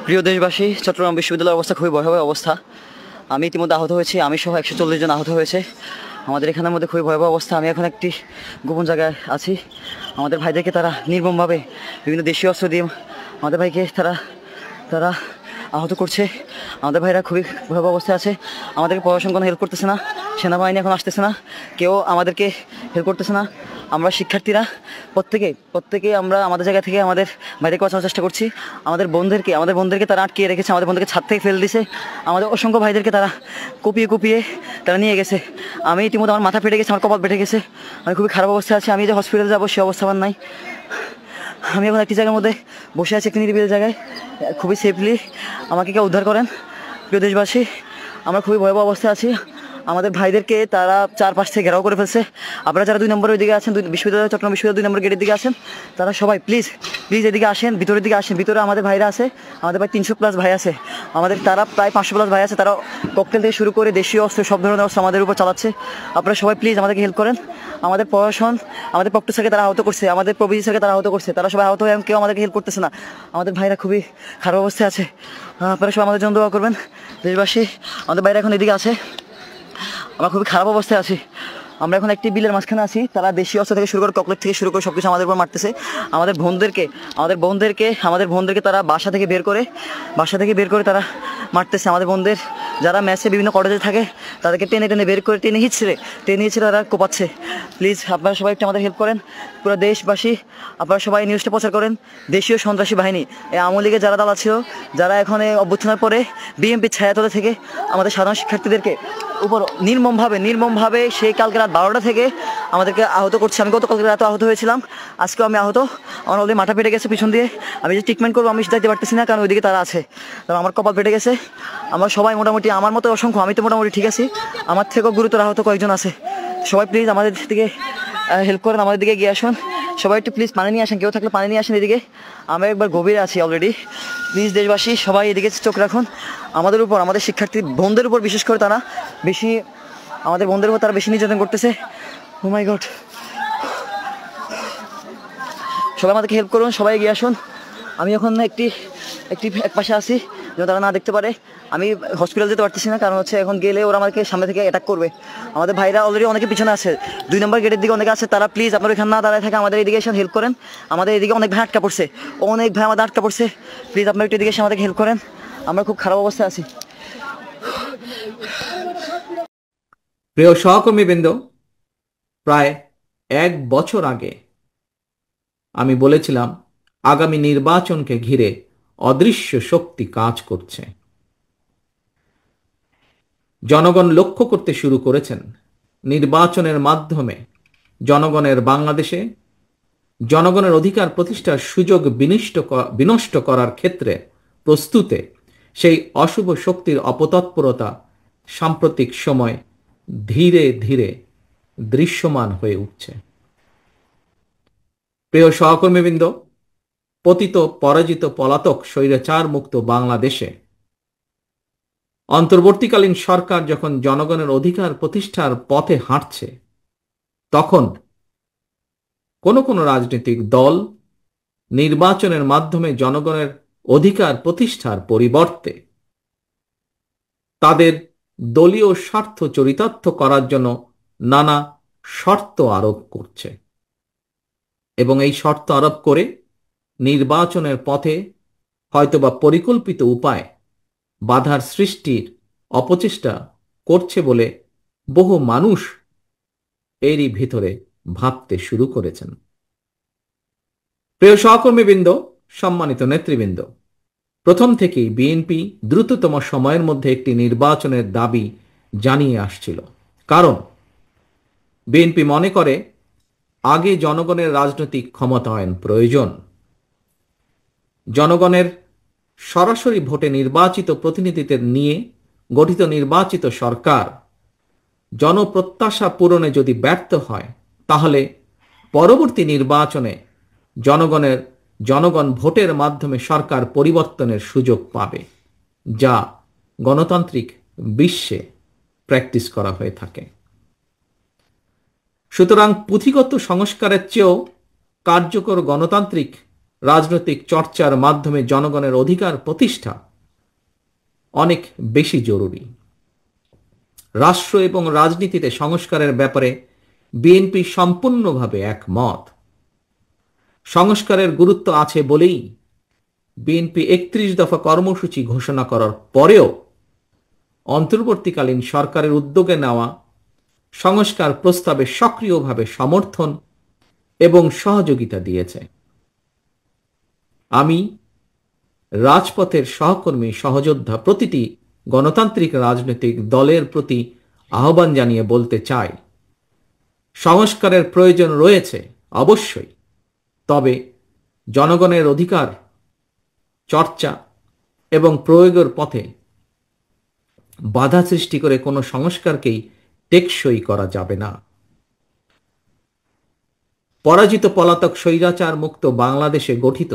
প্রিয় দেশবাসী, চট্টগ্রাম বিশ্ববিদ্যালয়ের অবস্থা খুবই ভয়াবহ অবস্থা। আমি ইতিমধ্যে আহত হয়েছি, আমি সহ 140 জন আহত হয়েছে আমাদের এখানের মধ্যে। খুবই ভয়াবহ অবস্থা। আমি এখন একটি গোপন জায়গায় আছি। আমাদের ভাইদেরকে তারা নির্মমভাবে বিভিন্ন দেশীয় অস্ত্র দিয়ে আমাদের ভাইকে তারা তারা আহত করছে। আমাদের ভাইরা খুবই ভয়াবহ অবস্থায় আছে। আমাদেরকে প্রশাসন কোনো হেল্প করতেছে না, সেনাবাহিনী এখন আসতেছে না, কেউ আমাদেরকে হেল্প করতেছে না। আমরা শিক্ষার্থীরা প্রত্যেকে আমরা আমাদের জায়গা থেকে আমাদের ভাইদেরকে বাঁচানোর চেষ্টা করছি। আমাদের বোনদেরকে তারা আটকিয়ে রেখেছে, আমাদের বোনদেরকে ছাদ থেকে ফেলে দিছে। আমাদের অসংখ্য ভাইদেরকে তারা কুপিয়ে তারা নিয়ে গেছে। আমি ইতিমধ্যে আমার মাথা ফেটে গেছে, আমার কপাল ফেটে গেছে। আমি খুবই খারাপ অবস্থায় আছি। আমি যে হসপিটালে যাবো সে অবস্থা আমার নাই। আমি এখন একটি জায়গার মধ্যে বসে আছি, একটি নিরিবিলি জায়গায়, খুবই সেফলি। আমাকে কেউ উদ্ধার করেন। প্রিয় দেশবাসী, আমরা খুবই ভয়াবহ অবস্থায় আছি। আমাদের ভাইদেরকে তারা চারপাশ থেকে ঘেরাও করে ফেলছে। আপনারা যারা 2 নম্বরের দিকে আছেন, চট্টগ্রাম বিশ্ববিদ্যালয় 2 নম্বর গেটের দিকে আছেন, তারা সবাই প্লিজ এদিকে আসেন, ভিতরের দিকে আসেন। ভিতরে আমাদের ভাইরা আছে, আমাদের প্রায় 300+ ভাই আছে। তারা প্রায় 500+ ভাই আছে। তারা ককটেল থেকে শুরু করে দেশীয় অস্ত্র, সব ধরনের অস্ত্র আমাদের উপর চালাচ্ছে। আপনারা সবাই প্লিজ আমাদেরকে হেল্প করেন। আমাদের প্রশাসন, আমাদের প্রক্টর স্যারকে তারা আহত করছে, আমাদের প্রবিজি স্যারকে তারা আহত করছে। তারা সবাই আহত হয়ে কেউ আমাদেরকে হেল্প করতেছে না। আমাদের ভাইরা খুবই খারাপ অবস্থায় আছে। আপনারা সবাই আমাদের জন্য দোয়া করবেন। দেশবাসী, আমাদের ভাইরা এখন এদিকে আছে। আমরা খুবই খারাপ অবস্থায় আছি। আমরা এখন একটি বিলের মাঝখানে আছি। তারা দেশীয় অস্ত্র থেকে শুরু করে ককলেট থেকে শুরু করে সব কিছু আমাদের উপর মারতেছে। আমাদের বোনদেরকে তারা বাসা থেকে বের করে তারা মারতেছে। আমাদের বোনদের যারা ম্যাচে বিভিন্ন কলেজে থাকে তাদেরকে টেনে বের করে টেনে হিঁচড়ে তারা কোপাচ্ছে। প্লিজ আপনারা সবাই একটু আমাদের হেল্প করেন। পুরো দেশবাসী, আপনারা সবাই নিউজটা প্রচার করেন। দেশীয় সন্ত্রাসী বাহিনী, এই আওয়ামী লীগের যারা দালাল ছিল, যারা এখন এই অভ্যুত্থানের পরে বিএনপির ছায়াতলে থেকে আমাদের সাধারণ শিক্ষার্থীদেরকে উপর নির্মমভাবে সেই কালকে রাত 12টা থেকে আমাদেরকে আহত করছে। আমি গতকালকে রাতে আহত হয়েছিলাম, আজকেও আমি আহত। আমার অলরেডি মাথা ফেটে গেছে পিছন দিয়ে। আমি যে ট্রিটমেন্ট করবো আমি যাইতে পারতেছি না, কারণ ওইদিকে তারা আছে। তারপর আমার কপাল ফেটে গেছে। আমরা সবাই মোটামুটি, আমার মতো অসংখ্য, আমি তো মোটামুটি ঠিক আছি, আমার থেকেও গুরুতর আহত কয়েকজন আছে। সবাই প্লিজ আমাদের দিকে হেল্প করেন, আমাদের দিকে এগিয়ে আসুন। সবাই একটু প্লিজ পানি নিয়ে আসেন, কেউ থাকলে পানি নিয়ে আসেন এদিকে। আমরা একবার গভীরে আছি অলরেডি। প্লিজ দেশবাসী সবাই এদিকে চোখ রাখুন। আমাদের উপর, আমাদের শিক্ষার্থী বোনদের উপর বিশেষ করে তারা বেশি নির্যাতন করতেছে। ও মাই গড, সবাই আমাদেরকে হেল্প করুন, সবাই এগিয়ে আসুন। আমি এখন এক পাশে আছি যেন তারা না দেখতে পারে। আমি হসপিটাল যেতে পারতেছি না, কারণ হচ্ছে এখন গেলে ওরা আমাদেরকে সামনে থেকে অ্যাটাক করবে। আমাদের ভাইরা অলরেডি অনেকে পিছনে আছে, 2 নম্বর গেটের দিকে অনেকে আছে। তারা প্লিজ আপনারা এখানে না দাঁড়ায় থাকে আমাদের এদিকে এসে হেল্প করেন। আমাদের এদিকে অনেক ভাই আটকা পড়ছে, প্লিজ আপনারা একটু এদিকে এসে আমাদেরকে হেল্প করেন। আমরা খুব খারাপ অবস্থায় আছি। প্রিয় সহকর্মীবৃন্দ, প্রায় 1 বছর আগে আমি বলেছিলাম আগামী নির্বাচনকে ঘিরে অদৃশ্য শক্তি কাজ করছে। জনগণ লক্ষ্য করতে শুরু করেছেন নির্বাচনের মাধ্যমে জনগণের বাংলাদেশে জনগণের অধিকার প্রতিষ্ঠার সুযোগ বিনষ্ট করার ক্ষেত্রে প্রস্তুতে সেই অশুভ শক্তির অপতৎপরতা সাম্প্রতিক সময় ধীরে ধীরে দৃশ্যমান হয়ে উঠছে। প্রিয় সহকর্মীবৃন্দ, পতিত পরাজিত পলাতক স্বৈরাচার মুক্ত বাংলাদেশে অন্তর্বর্তীকালীন সরকার যখন জনগণের অধিকার প্রতিষ্ঠার পথে হাঁটছে, তখন কোন রাজনৈতিক দল নির্বাচনের মাধ্যমে জনগণের অধিকার প্রতিষ্ঠার পরিবর্তে তাদের দলীয় স্বার্থ চরিতার্থ করার জন্য নানা শর্ত আরোপ করছে এবং এই শর্ত আরোপ করে নির্বাচনের পথে হয়তোবা পরিকল্পিত উপায় বাধার সৃষ্টির অপচেষ্টা করছে বলে বহু মানুষ এরই ভিতরে ভাবতে শুরু করেছেন। প্রিয় সহকর্মীবৃন্দ, সম্মানিত নেতৃবৃন্দ, প্রথম থেকেই বিএনপি দ্রুততম সময়ের মধ্যে একটি নির্বাচনের দাবি জানিয়ে আসছিল। কারণ বিএনপি মনে করে আগে জনগণের রাজনৈতিক ক্ষমতায়ন প্রয়োজন। জনগণের সরাসরি ভোটে নির্বাচিত প্রতিনিধিদের নিয়ে গঠিত নির্বাচিত সরকার জনপ্রত্যাশা পূরণে যদি ব্যর্থ হয়, তাহলে পরবর্তী নির্বাচনে জনগণ ভোটের মাধ্যমে সরকার পরিবর্তনের সুযোগ পাবে, যা গণতান্ত্রিক বিশ্বে প্র্যাকটিস করা হয়ে থাকে। সুতরাং পুঁথিগত সংস্কারের চেয়েও কার্যকর গণতান্ত্রিক রাজনৈতিক চর্চার মাধ্যমে জনগণের অধিকার প্রতিষ্ঠা অনেক বেশি জরুরি। রাষ্ট্র এবং রাজনীতিতে সংস্কারের ব্যাপারে বিএনপি সম্পূর্ণভাবে একমত। সংস্কারের গুরুত্ব আছে বলেই বিএনপি ৩১ দফা কর্মসূচি ঘোষণা করার পরেও অন্তর্বর্তীকালীন সরকারের উদ্যোগে নেওয়া সংস্কার প্রস্তাবে সক্রিয়ভাবে সমর্থন এবং সহযোগিতা দিয়েছে। আমি রাজপথের সহকর্মী সহযোদ্ধা প্রতিটি গণতান্ত্রিক রাজনৈতিক দলের প্রতি আহ্বান জানিয়ে বলতে চাই, সংস্কারের প্রয়োজন রয়েছে অবশ্যই, তবে জনগণের অধিকার চর্চা এবং প্রয়োগের পথে বাধা সৃষ্টি করে কোনো সংস্কারকেই টেকসই করা যাবে না। পরাজিত পলাতক স্বৈরাচার মুক্ত বাংলাদেশে গঠিত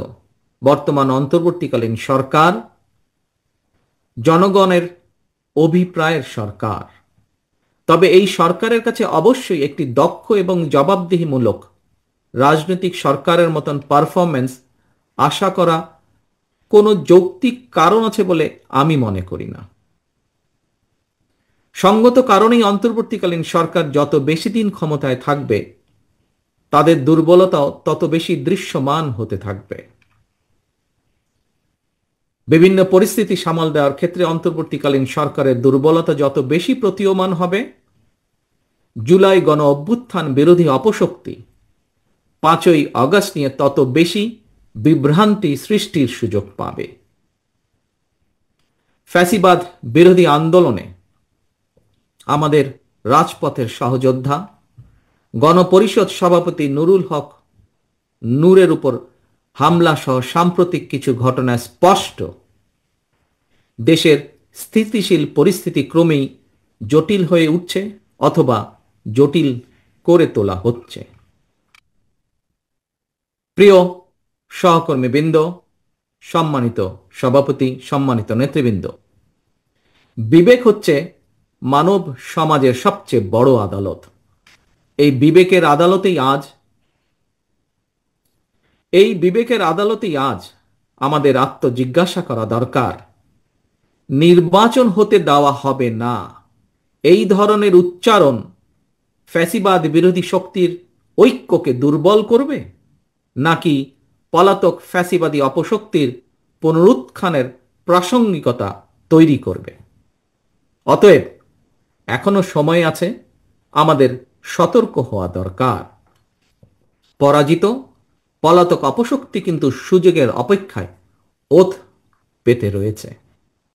বর্তমান অন্তর্বর্তীকালীন সরকার জনগণের অভিপ্রায়ের সরকার। তবে এই সরকারের কাছে অবশ্যই একটি দক্ষ এবং জবাবদিহিমূলক রাজনৈতিক সরকারের মতন পারফরম্যান্স আশা করা কোনো যৌক্তিক কারণ আছে বলে আমি মনে করি না। সঙ্গত কারণেই অন্তর্বর্তীকালীন সরকার যত বেশি দিন ক্ষমতায় থাকবে তাদের দুর্বলতাও তত বেশি দৃশ্যমান হতে থাকবে। বিভিন্ন পরিস্থিতি সামাল দেওয়ার ক্ষেত্রে অন্তর্বর্তীকালীন সরকারের দুর্বলতা যত বেশি প্রতীয়মান হবে, জুলাই গণ অভ্যুত্থান বিরোধী অপশক্তি ৫ই আগস্ট নিয়ে তত বেশি বিভ্রান্তি সৃষ্টির সুযোগ পাবে। ফ্যাসিবাদ বিরোধী আন্দোলনে আমাদের রাজপথের সহযোদ্ধা গণপরিষদ সভাপতি নুরুল হক নূরের উপর হামলা সহ সাম্প্রতিক কিছু ঘটনা স্পষ্ট দেশের স্থিতিশীল পরিস্থিতি ক্রমেই জটিল হয়ে উঠছে অথবা জটিল করে তোলা হচ্ছে। প্রিয় সহকর্মীবৃন্দ, সম্মানিত সভাপতি, সম্মানিত নেতৃবৃন্দ, বিবেক হচ্ছে মানব সমাজের সবচেয়ে বড় আদালত। এই বিবেকের আদালতেই আজ আমাদের আত্মজিজ্ঞাসা করা দরকার, নির্বাচন হতে দেওয়া হবে না এই ধরনের উচ্চারণ ফ্যাসিবাদ বিরোধী শক্তির ঐক্যকে দুর্বল করবে, নাকি পলাতক ফ্যাসিবাদী অপশক্তির পুনরুত্থানের প্রাসঙ্গিকতা তৈরি করবে? অতএব এখনো সময় আছে, আমাদের সতর্ক হওয়া দরকার। পরাজিত পলাতক অপশক্তি কিন্তু সুযোগের অপেক্ষায় ওত পেতে রয়েছে।